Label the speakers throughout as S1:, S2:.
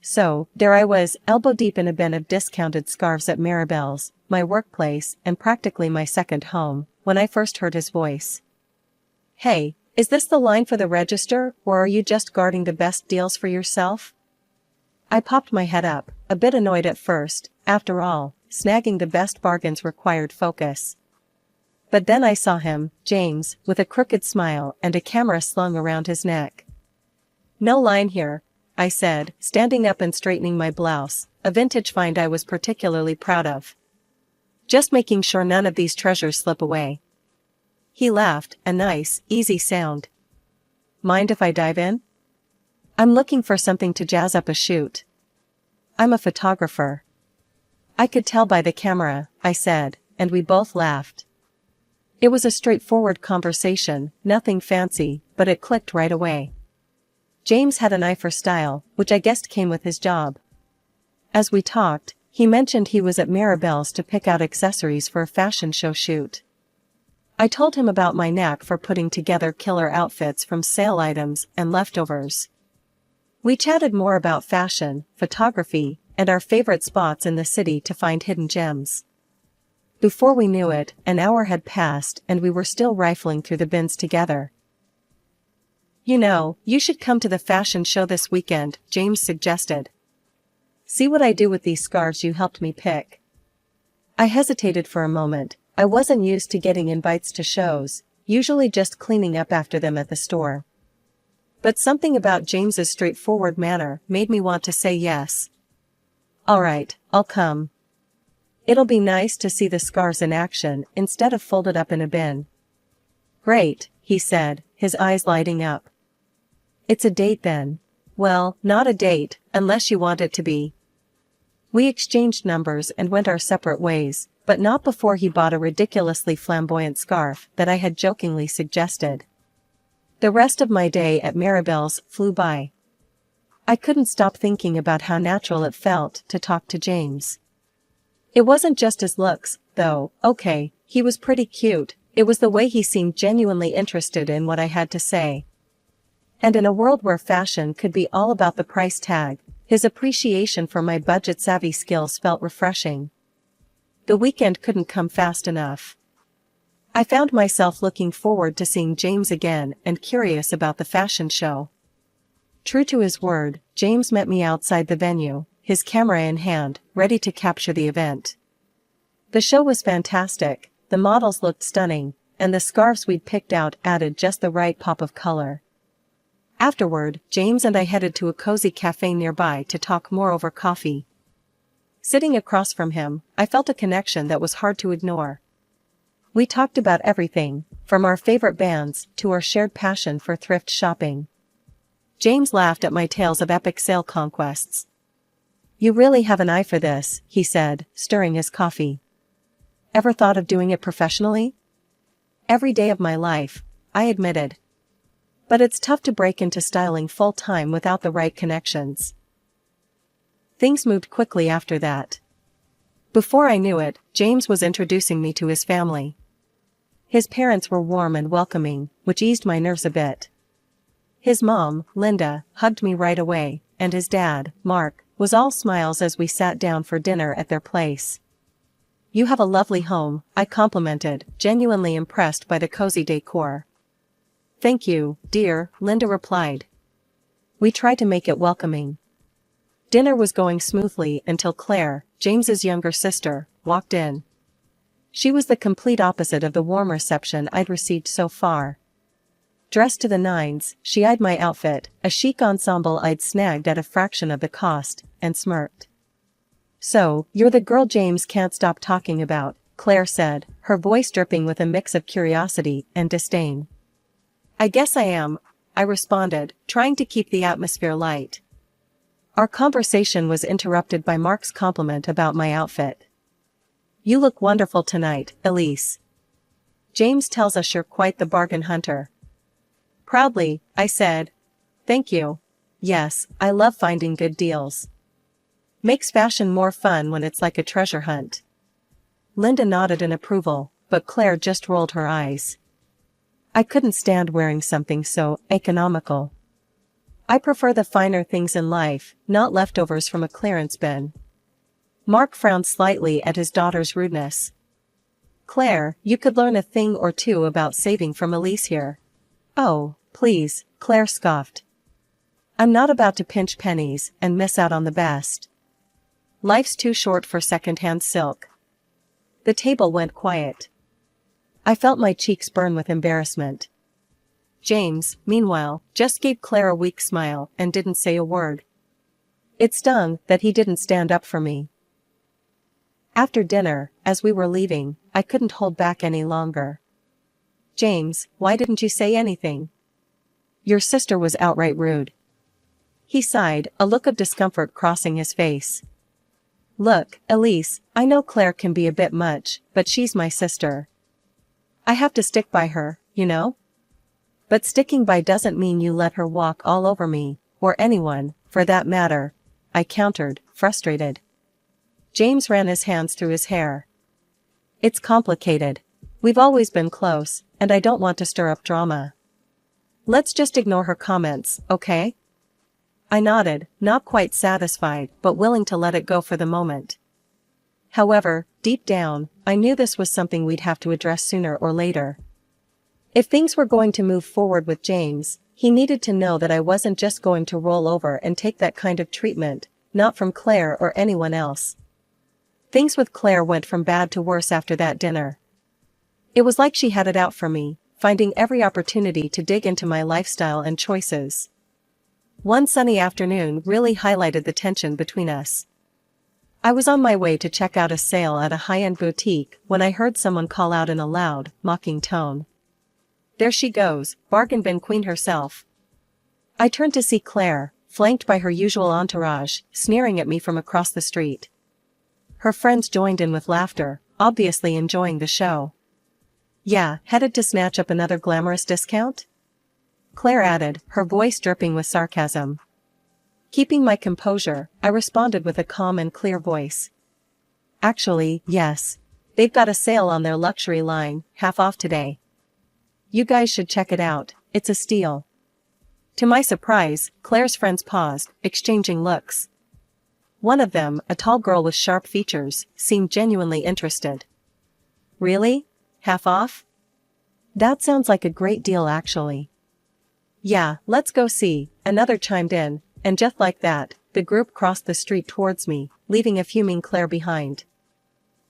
S1: So, there I was, elbow deep in a bin of discounted scarves at Maribel's, my workplace, and practically my second home, when I first heard his voice. "Hey, is this the line for the register, or are you just guarding the best deals for yourself?" I popped my head up, a bit annoyed at first. After all, snagging the best bargains required focus. But then I saw him, James, with a crooked smile and a camera slung around his neck. "No line here," I said, standing up and straightening my blouse, a vintage find I was particularly proud of. "Just making sure none of these treasures slip away." He laughed, a nice, easy sound. "Mind if I dive in?" "I'm looking for something to jazz up a shoot. I'm a photographer." "I could tell by the camera," I said, and we both laughed. It was a straightforward conversation, nothing fancy, but it clicked right away. James had an eye for style, which I guessed came with his job. As we talked, he mentioned he was at Maribel's to pick out accessories for a fashion show shoot. I told him about my knack for putting together killer outfits from sale items and leftovers. We chatted more about fashion, photography, and our favorite spots in the city to find hidden gems. Before we knew it, an hour had passed and we were still rifling through the bins together. "You know, you should come to the fashion show this weekend," James suggested. "See what I do with these scarves you helped me pick." I hesitated for a moment. I wasn't used to getting invites to shows, usually just cleaning up after them at the store. But something about James's straightforward manner made me want to say yes. "All right, I'll come. It'll be nice to see the scarves in action instead of folded up in a bin." "Great," he said, his eyes lighting up. "It's a date then." "Well, not a date, unless you want it to be." We exchanged numbers and went our separate ways, but not before he bought a ridiculously flamboyant scarf that I had jokingly suggested. The rest of my day at Maribel's flew by. I couldn't stop thinking about how natural it felt to talk to James. It wasn't just his looks, though. Okay, he was pretty cute. It was the way he seemed genuinely interested in what I had to say. And in a world where fashion could be all about the price tag, his appreciation for my budget-savvy skills felt refreshing. The weekend couldn't come fast enough. I found myself looking forward to seeing James again and curious about the fashion show. True to his word, James met me outside the venue, his camera in hand, ready to capture the event. The show was fantastic, the models looked stunning, and the scarves we'd picked out added just the right pop of color. Afterward, James and I headed to a cozy cafe nearby to talk more over coffee. Sitting across from him, I felt a connection that was hard to ignore. We talked about everything, from our favorite bands to our shared passion for thrift shopping. James laughed at my tales of epic sale conquests. "You really have an eye for this," he said, stirring his coffee. "Ever thought of doing it professionally?" "Every day of my life," I admitted. "But it's tough to break into styling full-time without the right connections." Things moved quickly after that. Before I knew it, James was introducing me to his family. His parents were warm and welcoming, which eased my nerves a bit. His mom, Linda, hugged me right away, and his dad, Mark, was all smiles as we sat down for dinner at their place. "You have a lovely home," I complimented, genuinely impressed by the cozy decor. "Thank you, dear," Linda replied. We tried to make it welcoming. Dinner was going smoothly until Claire, James's younger sister, walked in. She was the complete opposite of the warm reception I'd received so far. Dressed to the nines, she eyed my outfit, a chic ensemble I'd snagged at a fraction of the cost, and smirked. "So, you're the girl James can't stop talking about," Claire said, her voice dripping with a mix of curiosity and disdain. "I guess I am," I responded, trying to keep the atmosphere light. Our conversation was interrupted by Mark's compliment about my outfit. "You look wonderful tonight, Elise. James tells us you're quite the bargain hunter." Proudly, I said. "Thank you. Yes, I love finding good deals. Makes fashion more fun when it's like a treasure hunt." Linda nodded in approval, but Claire just rolled her eyes. I couldn't stand wearing something so economical. I prefer the finer things in life, not leftovers from a clearance bin. Mark frowned slightly at his daughter's rudeness. Claire, you could learn a thing or two about saving from Elise here. Oh, please, Claire scoffed. I'm not about to pinch pennies and miss out on the best. Life's too short for second-hand silk. The table went quiet. I felt my cheeks burn with embarrassment. James, meanwhile, just gave Claire a weak smile and didn't say a word. It stung that he didn't stand up for me. After dinner, as we were leaving, I couldn't hold back any longer. James, why didn't you say anything? Your sister was outright rude. He sighed, a look of discomfort crossing his face. Look, Elise, I know Claire can be a bit much, but she's my sister. I have to stick by her, you know? But sticking by doesn't mean you let her walk all over me, or anyone, for that matter, I countered, frustrated. James ran his hands through his hair. It's complicated. We've always been close, and I don't want to stir up drama. Let's just ignore her comments, okay? I nodded, not quite satisfied, but willing to let it go for the moment. However, deep down, I knew this was something we'd have to address sooner or later. If things were going to move forward with James, he needed to know that I wasn't just going to roll over and take that kind of treatment, not from Claire or anyone else. Things with Claire went from bad to worse after that dinner. It was like she had it out for me, finding every opportunity to dig into my lifestyle and choices. One sunny afternoon really highlighted the tension between us. I was on my way to check out a sale at a high-end boutique when I heard someone call out in a loud, mocking tone. There she goes, bargain bin queen herself. I turned to see Claire, flanked by her usual entourage, sneering at me from across the street. Her friends joined in with laughter, obviously enjoying the show. Yeah, headed to snatch up another glamorous discount? Claire added, her voice dripping with sarcasm. Keeping my composure, I responded with a calm and clear voice. Actually, yes. They've got a sale on their luxury line, half off today. You guys should check it out, it's a steal. To my surprise, Claire's friends paused, exchanging looks. One of them, a tall girl with sharp features, seemed genuinely interested. Really? Half off? That sounds like a great deal actually. Yeah, let's go see, another chimed in, and just like that, the group crossed the street towards me, leaving a fuming Claire behind.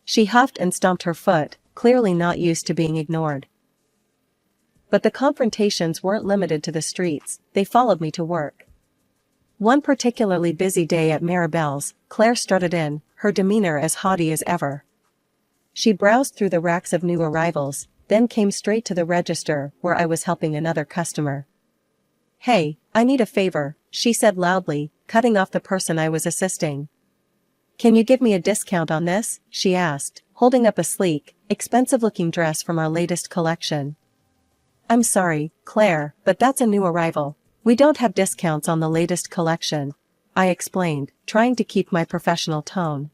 S1: She huffed and stomped her foot, clearly not used to being ignored. But the confrontations weren't limited to the streets, they followed me to work. One particularly busy day at Maribel's, Claire strutted in, her demeanor as haughty as ever. She browsed through the racks of new arrivals, then came straight to the register where I was helping another customer. Hey, I need a favor, she said loudly, cutting off the person I was assisting. Can you give me a discount on this? She asked, holding up a sleek, expensive-looking dress from our latest collection. I'm sorry, Claire, but that's a new arrival. We don't have discounts on the latest collection, I explained, trying to keep my professional tone.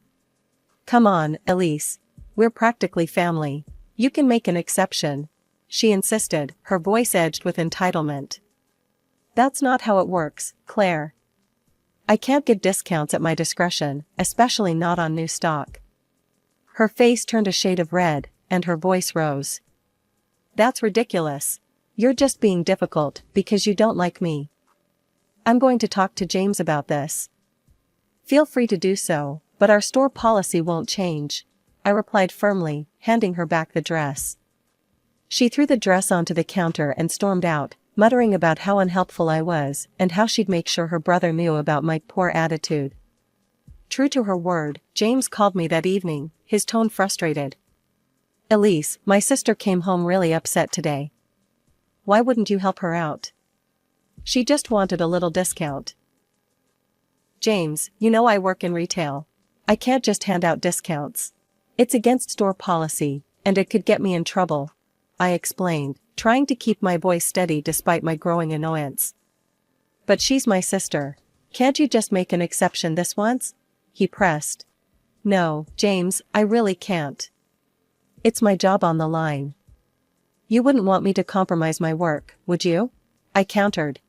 S1: Come on, Elise. We're practically family. You can make an exception, she insisted, her voice edged with entitlement. That's not how it works, Claire. I can't give discounts at my discretion, especially not on new stock. Her face turned a shade of red, and her voice rose. That's ridiculous. You're just being difficult because you don't like me. I'm going to talk to James about this. Feel free to do so, but our store policy won't change, I replied firmly, handing her back the dress. She threw the dress onto the counter and stormed out, muttering about how unhelpful I was and how she'd make sure her brother knew about my poor attitude. True to her word, James called me that evening, his tone frustrated. Elise, my sister came home really upset today. Why wouldn't you help her out? She just wanted a little discount. James, you know I work in retail. I can't just hand out discounts. It's against store policy, and it could get me in trouble, I explained, trying to keep my voice steady despite my growing annoyance. But she's my sister. Can't you just make an exception this once? He pressed. No, James, I really can't. It's my job on the line. You wouldn't want me to compromise my work, would you? I countered.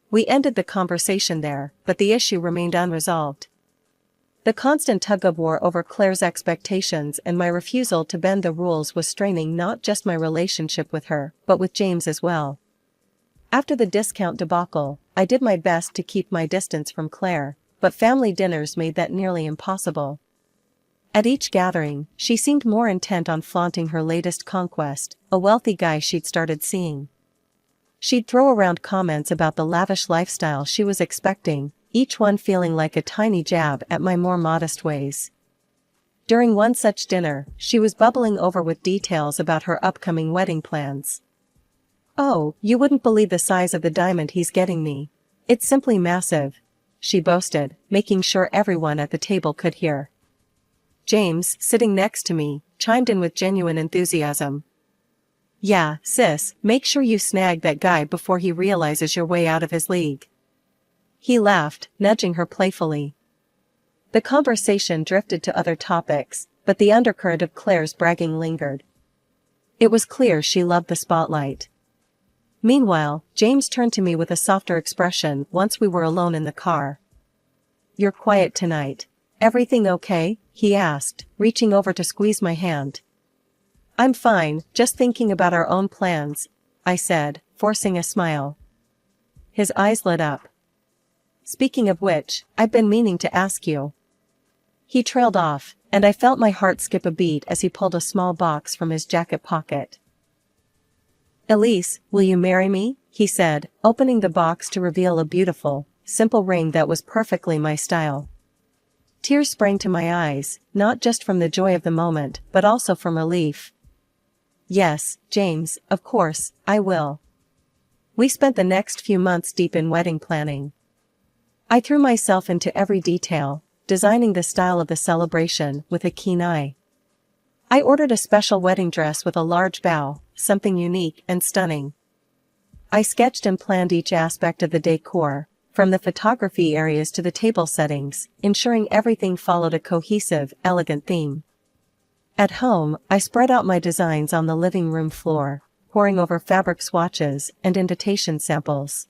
S1: We ended the conversation there, but the issue remained unresolved. The constant tug-of-war over Claire's expectations and my refusal to bend the rules was straining not just my relationship with her, but with James as well. After the discount debacle, I did my best to keep my distance from Claire, but family dinners made that nearly impossible. At each gathering, she seemed more intent on flaunting her latest conquest, a wealthy guy she'd started seeing. She'd throw around comments about the lavish lifestyle she was expecting, each one feeling like a tiny jab at my more modest ways. During one such dinner, she was bubbling over with details about her upcoming wedding plans. "Oh, you wouldn't believe the size of the diamond he's getting me. It's simply massive," she boasted, making sure everyone at the table could hear. James, sitting next to me, chimed in with genuine enthusiasm. "Yeah, sis, make sure you snag that guy before he realizes you're way out of his league." He laughed, nudging her playfully. The conversation drifted to other topics, but the undercurrent of Claire's bragging lingered. It was clear she loved the spotlight. Meanwhile, James turned to me with a softer expression once we were alone in the car. "You're quiet tonight. Everything okay?" he asked, reaching over to squeeze my hand. "I'm fine, just thinking about our own plans," I said, forcing a smile. His eyes lit up. "Speaking of which, I've been meaning to ask you." He trailed off, and I felt my heart skip a beat as he pulled a small box from his jacket pocket. "Elise, will you marry me?" he said, opening the box to reveal a beautiful, simple ring that was perfectly my style. Tears sprang to my eyes, not just from the joy of the moment, but also from relief. "Yes, James, of course, I will." We spent the next few months deep in wedding planning. I threw myself into every detail, designing the style of the celebration with a keen eye. I ordered a special wedding dress with a large bow, something unique and stunning. I sketched and planned each aspect of the decor, from the photography areas to the table settings, ensuring everything followed a cohesive, elegant theme. At home, I spread out my designs on the living room floor, poring over fabric swatches and invitation samples.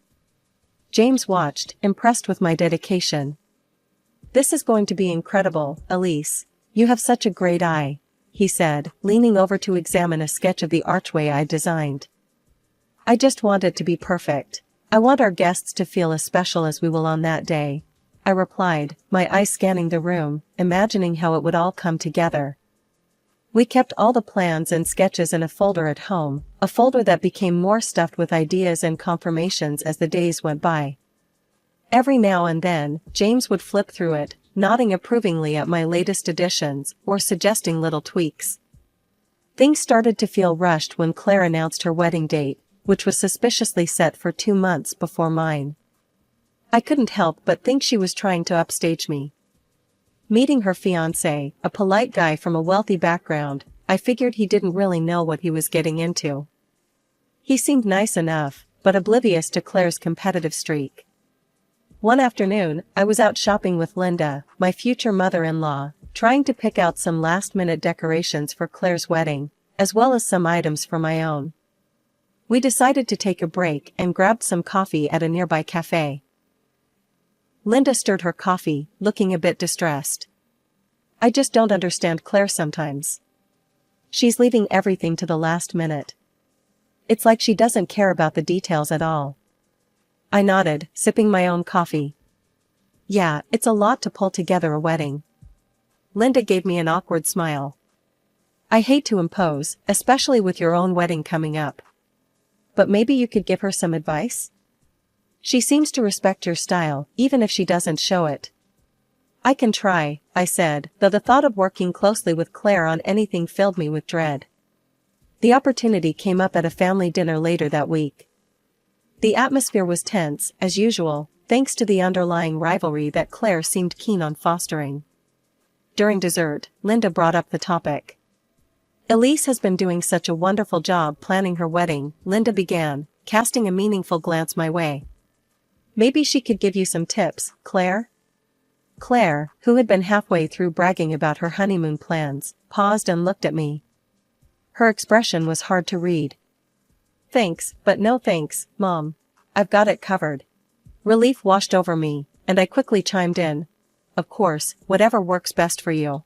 S1: James watched, impressed with my dedication. "This is going to be incredible, Elise. You have such a great eye," he said, leaning over to examine a sketch of the archway I designed. "I just want it to be perfect. I want our guests to feel as special as we will on that day," I replied, my eyes scanning the room, imagining how it would all come together. We kept all the plans and sketches in a folder at home, a folder that became more stuffed with ideas and confirmations as the days went by. Every now and then, James would flip through it, nodding approvingly at my latest additions or suggesting little tweaks. Things started to feel rushed when Claire announced her wedding date, which was suspiciously set for 2 months before mine. I couldn't help but think she was trying to upstage me. Meeting her fiancé, a polite guy from a wealthy background, I figured he didn't really know what he was getting into. He seemed nice enough, but oblivious to Claire's competitive streak. One afternoon, I was out shopping with Linda, my future mother-in-law, trying to pick out some last-minute decorations for Claire's wedding, as well as some items for my own. We decided to take a break and grabbed some coffee at a nearby cafe. Linda stirred her coffee, looking a bit distressed. "I just don't understand Claire sometimes. She's leaving everything to the last minute. It's like she doesn't care about the details at all." I nodded, sipping my own coffee. "Yeah, it's a lot to pull together a wedding." Linda gave me an awkward smile. "I hate to impose, especially with your own wedding coming up. But maybe you could give her some advice? She seems to respect your style, even if she doesn't show it." "I can try," I said, though the thought of working closely with Claire on anything filled me with dread. The opportunity came up at a family dinner later that week. The atmosphere was tense, as usual, thanks to the underlying rivalry that Claire seemed keen on fostering. During dessert, Linda brought up the topic. "Elise has been doing such a wonderful job planning her wedding," Linda began, casting a meaningful glance my way. "Maybe she could give you some tips, Claire?" Claire, who had been halfway through bragging about her honeymoon plans, paused and looked at me. Her expression was hard to read. "Thanks, but no thanks, Mom. I've got it covered." Relief washed over me, and I quickly chimed in. Of course, whatever works best for you.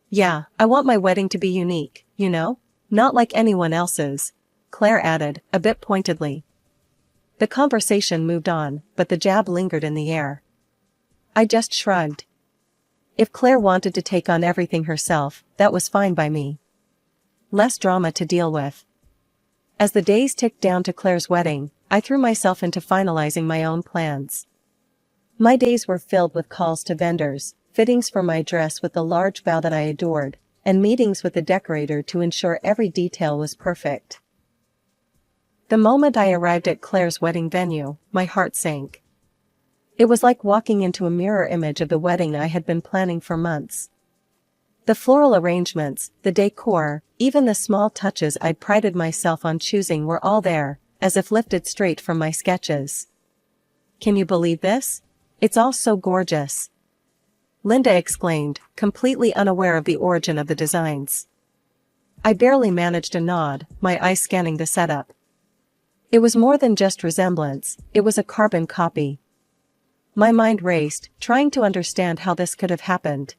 S1: Yeah, I want my wedding to be unique, you know? Not like anyone else's, Claire added, a bit pointedly. The conversation moved on, but the jab lingered in the air. I just shrugged. If Claire wanted to take on everything herself, that was fine by me. Less drama to deal with. As the days ticked down to Claire's wedding, I threw myself into finalizing my own plans. My days were filled with calls to vendors, fittings for my dress with the large bow that I adored, and meetings with the decorator to ensure every detail was perfect. The moment I arrived at Claire's wedding venue, my heart sank. It was like walking into a mirror image of the wedding I had been planning for months. The floral arrangements, the decor, even the small touches I'd prided myself on choosing were all there, as if lifted straight from my sketches. Can you believe this? It's all so gorgeous. Linda exclaimed, completely unaware of the origin of the designs. I barely managed a nod, my eyes scanning the setup. It was more than just resemblance, it was a carbon copy. My mind raced, trying to understand how this could have happened.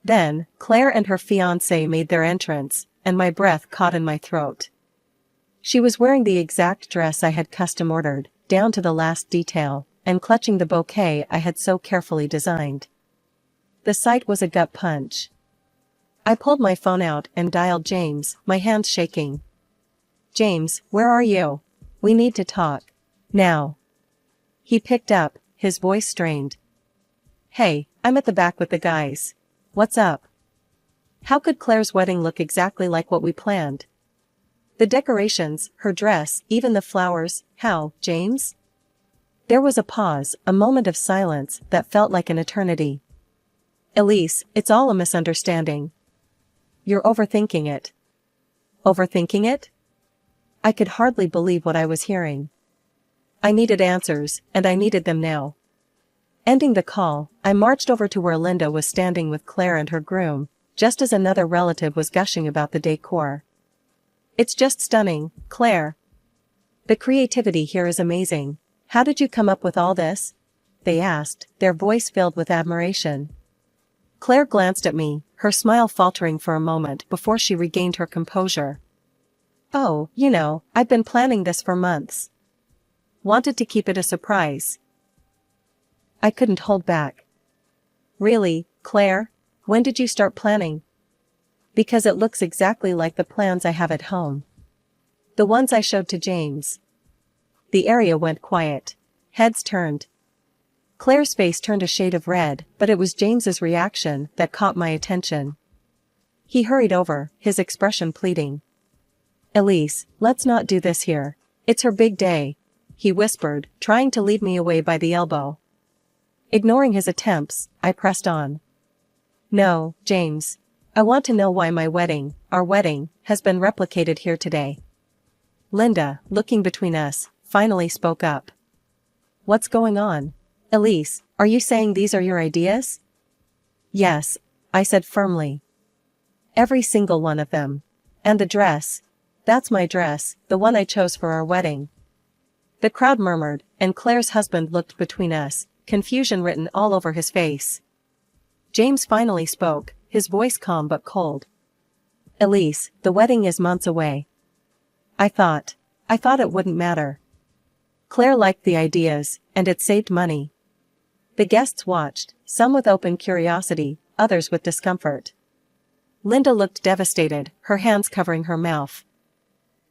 S1: Then, Claire and her fiancé made their entrance, and my breath caught in my throat. She was wearing the exact dress I had custom ordered, down to the last detail, and clutching the bouquet I had so carefully designed. The sight was a gut punch. I pulled my phone out and dialed James, my hands shaking. James, where are you? We need to talk. Now. He picked up, his voice strained. Hey, I'm at the back with the guys. What's up? How could Claire's wedding look exactly like what we planned? The decorations, her dress, even the flowers, how, James? There was a pause, a moment of silence that felt like an eternity. Elise, it's all a misunderstanding. You're overthinking it. Overthinking it? I could hardly believe what I was hearing. I needed answers, and I needed them now. Ending the call, I marched over to where Linda was standing with Claire and her groom, just as another relative was gushing about the decor. It's just stunning, Claire. The creativity here is amazing. How did you come up with all this? They asked, their voice filled with admiration. Claire glanced at me, her smile faltering for a moment before she regained her composure. Oh, you know, I've been planning this for months. Wanted to keep it a surprise. I couldn't hold back. Really, Claire? When did you start planning? Because it looks exactly like the plans I have at home. The ones I showed to James. The area went quiet. Heads turned. Claire's face turned a shade of red, but it was James's reaction that caught my attention. He hurried over, his expression pleading. Elise, let's not do this here. It's her big day, he whispered, trying to lead me away by the elbow. Ignoring his attempts, I pressed on. No, James. I want to know why my wedding, our wedding, has been replicated here today. Linda, looking between us, finally spoke up. What's going on? Elise, are you saying these are your ideas? Yes, I said firmly. Every single one of them. And the dress. That's my dress, the one I chose for our wedding. The crowd murmured, and Claire's husband looked between us, confusion written all over his face. James finally spoke, his voice calm but cold. Elise, the wedding is months away. I thought it wouldn't matter. Claire liked the ideas, and it saved money. The guests watched, some with open curiosity, others with discomfort. Linda looked devastated, her hands covering her mouth.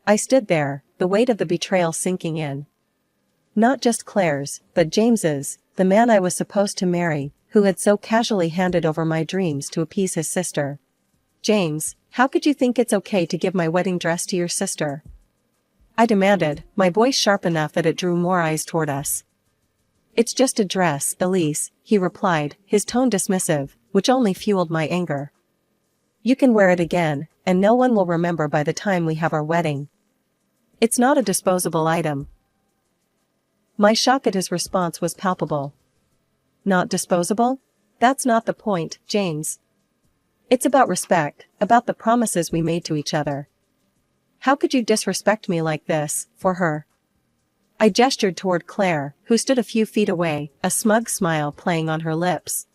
S1: I stood there, the weight of the betrayal sinking in. Not just Claire's, but James's, the man I was supposed to marry, who had so casually handed over my dreams to appease his sister. James, how could you think it's okay to give my wedding dress to your sister? I demanded, my voice sharp enough that it drew more eyes toward us. It's just a dress, Elise, he replied, his tone dismissive, which only fueled my anger. You can wear it again, and no one will remember by the time we have our wedding. It's not a disposable item. My shock at his response was palpable. Not disposable? That's not the point, James. It's about respect, about the promises we made to each other. How could you disrespect me like this, for her? I gestured toward Claire, who stood a few feet away, a smug smile playing on her lips.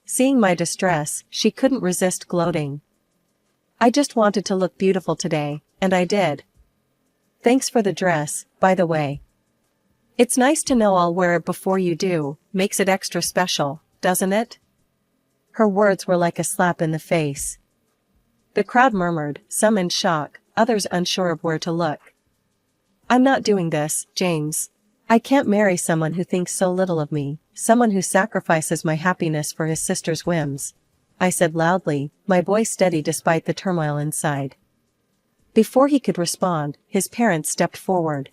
S1: Seeing my distress, she couldn't resist gloating. I just wanted to look beautiful today, and I did. Thanks for the dress, by the way. It's nice to know I'll wear it before you do, makes it extra special, doesn't it? Her words were like a slap in the face. The crowd murmured, some in shock, others unsure of where to look. I'm not doing this, James. I can't marry someone who thinks so little of me, someone who sacrifices my happiness for his sister's whims, I said loudly, my voice steady despite the turmoil inside. Before he could respond, his parents stepped forward.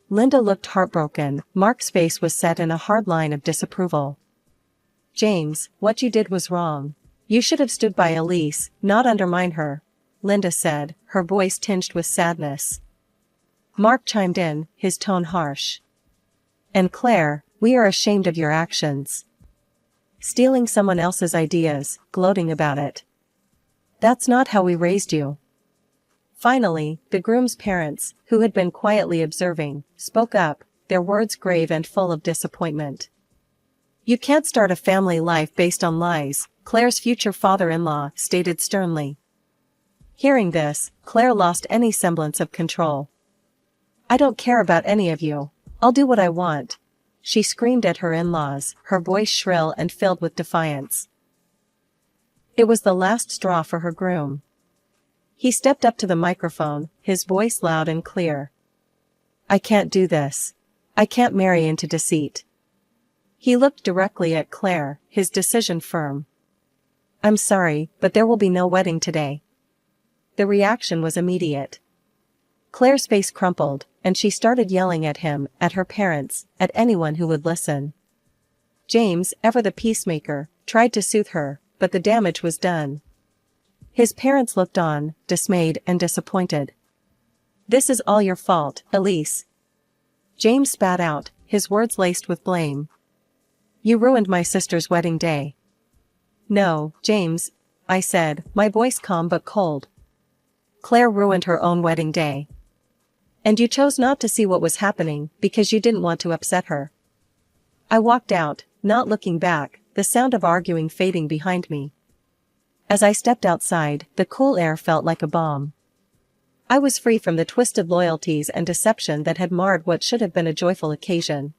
S1: Linda looked heartbroken. Mark's face was set in a hard line of disapproval. James, what you did was wrong. You should have stood by Elise, not undermine her, Linda said, her voice tinged with sadness. Mark chimed in, his tone harsh. And Claire, we are ashamed of your actions. Stealing someone else's ideas, gloating about it. That's not how we raised you. Finally, the groom's parents, who had been quietly observing, spoke up, their words grave and full of disappointment. You can't start a family life based on lies, Claire's future father-in-law stated sternly. Hearing this, Claire lost any semblance of control. I don't care about any of you. I'll do what I want. She screamed at her in-laws, her voice shrill and filled with defiance. It was the last straw for her groom. He stepped up to the microphone, his voice loud and clear. I can't do this. I can't marry into deceit. He looked directly at Claire, his decision firm. I'm sorry, but there will be no wedding today. The reaction was immediate. Claire's face crumpled, and she started yelling at him, at her parents, at anyone who would listen. James, ever the peacemaker, tried to soothe her, but the damage was done. His parents looked on, dismayed and disappointed. This is all your fault, Elise. James spat out, his words laced with blame. You ruined my sister's wedding day. No, James, I said, my voice calm but cold. Claire ruined her own wedding day. And you chose not to see what was happening because you didn't want to upset her. I walked out, not looking back, the sound of arguing fading behind me. As I stepped outside, the cool air felt like a balm. I was free from the twisted loyalties and deception that had marred what should have been a joyful occasion.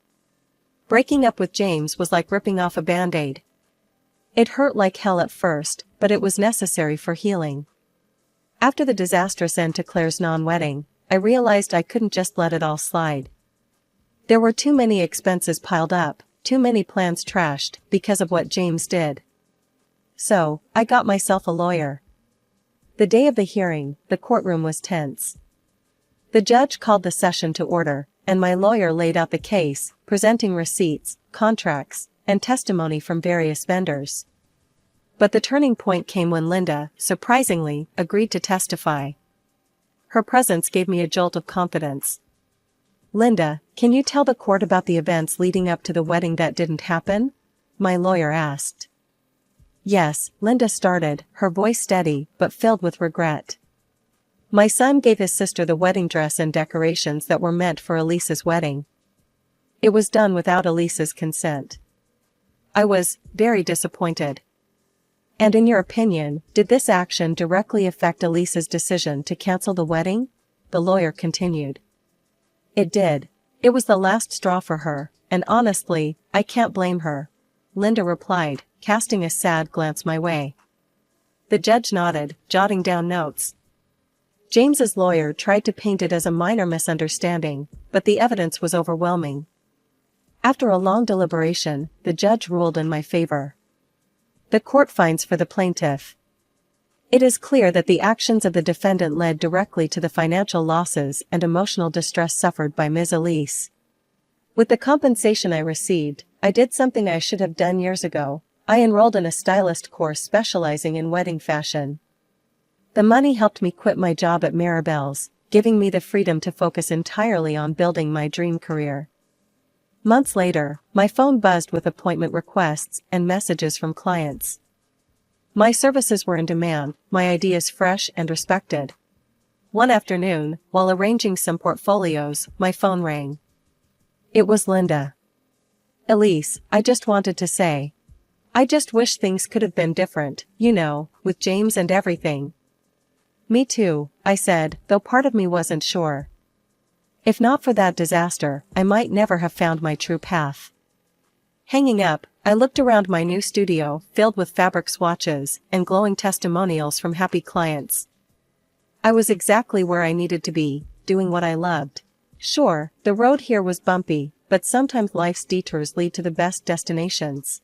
S1: Breaking up with James was like ripping off a band-aid. It hurt like hell at first, but it was necessary for healing. After the disastrous end to Claire's non-wedding, I realized I couldn't just let it all slide. There were too many expenses piled up, too many plans trashed, because of what James did. So, I got myself a lawyer. The day of the hearing, the courtroom was tense. The judge called the session to order, and my lawyer laid out the case, presenting receipts, contracts, and testimony from various vendors. But the turning point came when Linda, surprisingly, agreed to testify. Her presence gave me a jolt of confidence. Linda, can you tell the court about the events leading up to the wedding that didn't happen? My lawyer asked. Yes, Linda started, her voice steady, but filled with regret. My son gave his sister the wedding dress and decorations that were meant for Elise's wedding. It was done without Elise's consent. I was very disappointed. And in your opinion, did this action directly affect Elise's decision to cancel the wedding? The lawyer continued. It did. It was the last straw for her, and honestly, I can't blame her. Linda replied, casting a sad glance my way. The judge nodded, jotting down notes. James's lawyer tried to paint it as a minor misunderstanding, but the evidence was overwhelming. After a long deliberation, the judge ruled in my favor. The court finds for the plaintiff. It is clear that the actions of the defendant led directly to the financial losses and emotional distress suffered by Ms. Elise. With the compensation I received, I did something I should have done years ago. I enrolled in a stylist course specializing in wedding fashion. The money helped me quit my job at Maribel's, giving me the freedom to focus entirely on building my dream career. Months later, my phone buzzed with appointment requests and messages from clients. My services were in demand, my ideas fresh and respected. One afternoon, while arranging some portfolios, my phone rang. It was Linda. "Elise, I just wanted to say. I just wish things could have been different, with James and everything." "Me too," I said, though part of me wasn't sure. If not for that disaster, I might never have found my true path. Hanging up, I looked around my new studio, filled with fabric swatches and glowing testimonials from happy clients. I was exactly where I needed to be, doing what I loved. Sure, the road here was bumpy, but sometimes life's detours lead to the best destinations.